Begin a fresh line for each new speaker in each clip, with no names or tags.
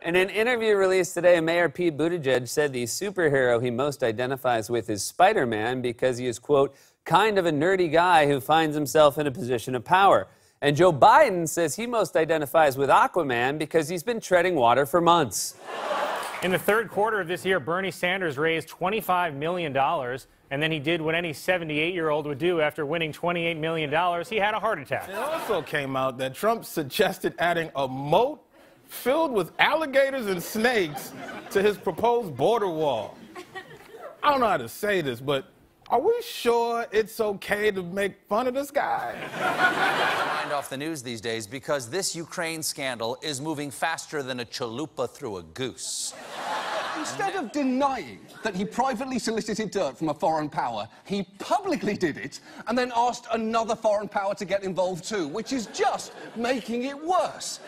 In an interview released today, Mayor Pete Buttigieg said the superhero he most identifies with is Spider-Man because he is, quote, kind of a nerdy guy who finds himself in a position of power. And Joe Biden says he most identifies with Aquaman because he's been treading water for months.
In the third quarter of this year, Bernie Sanders raised $25 million, and then he did what any 78-year-old would do after winning $28 million. He had a heart attack.
It also came out that Trump suggested adding a moat filled with alligators and snakes to his proposed border wall. I don't know how to say this, but are we sure it's okay to make fun of this guy?
Mind off the news these days because this Ukraine scandal is moving faster than a chalupa through a goose.
Instead of denying that he privately solicited dirt from a foreign power, he publicly did it and then asked another foreign power to get involved too, which is just making it worse.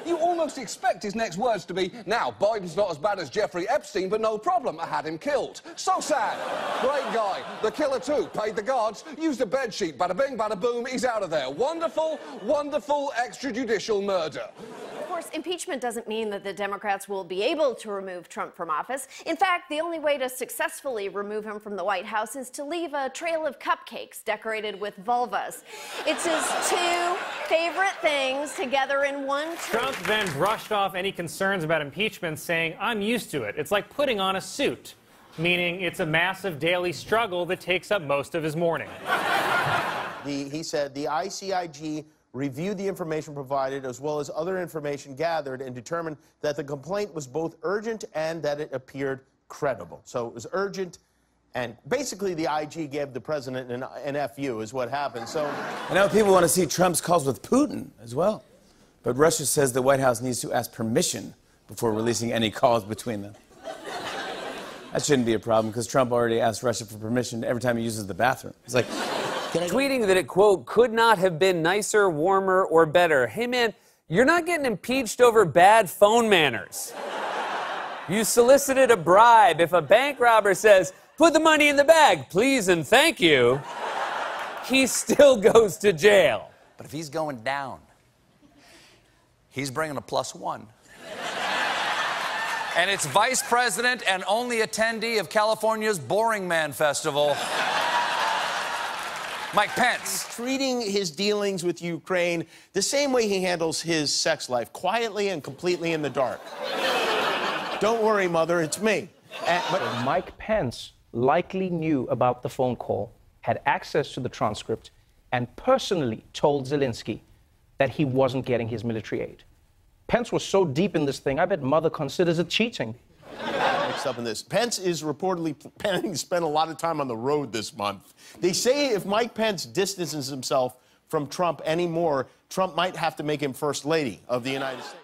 You almost expect his next words to be, now, Biden's not as bad as Jeffrey Epstein, but no problem, I had him killed. So sad. Great guy. The killer too. Paid the guards, used a bedsheet, bada bing, bada boom, he's out of there. Wonderful, wonderful extrajudicial murder.
Of course, impeachment doesn't mean that the Democrats will be able to remove Trump from office. In fact, the only way to successfully remove him from the White House is to leave a trail of cupcakes decorated with vulvas. It's his two favorite things together in one tree.
Trump then brushed off any concerns about impeachment, saying, I'm used to it. It's like putting on a suit, meaning it's a massive daily struggle that takes up most of his morning.
He said the ICIG reviewed the information provided as well as other information gathered and determined that the complaint was both urgent and that it appeared credible. So it was urgent, and basically the IG gave the president an FU is what happened. So
I know people want to see Trump's calls with Putin as well, but Russia says the White House needs to ask permission before releasing any calls between them. That shouldn't be a problem because Trump already asked Russia for permission every time he uses the bathroom. He's like,
tweeting that it, quote, could not have been nicer, warmer, or better. Hey, man, you're not getting impeached over bad phone manners. You solicited a bribe. If a bank robber says, put the money in the bag, please and thank you, he still goes to jail.
But if he's going down, he's bringing a +1. And it's vice president and only attendee of California's Boring Man Festival, Mike Pence.
He's treating his dealings with Ukraine the same way he handles his sex life, quietly and completely in the dark. Don't worry, Mother, it's me.
But Mike Pence likely knew about the phone call, had access to the transcript, and personally told Zelensky that he wasn't getting his military aid. Pence was so deep in this thing, I bet Mother considers it cheating.
Mixed up in this. Pence is reportedly planning to spend a lot of time on the road this month. They say if Mike Pence distances himself from Trump anymore, Trump might have to make him First Lady of the United States.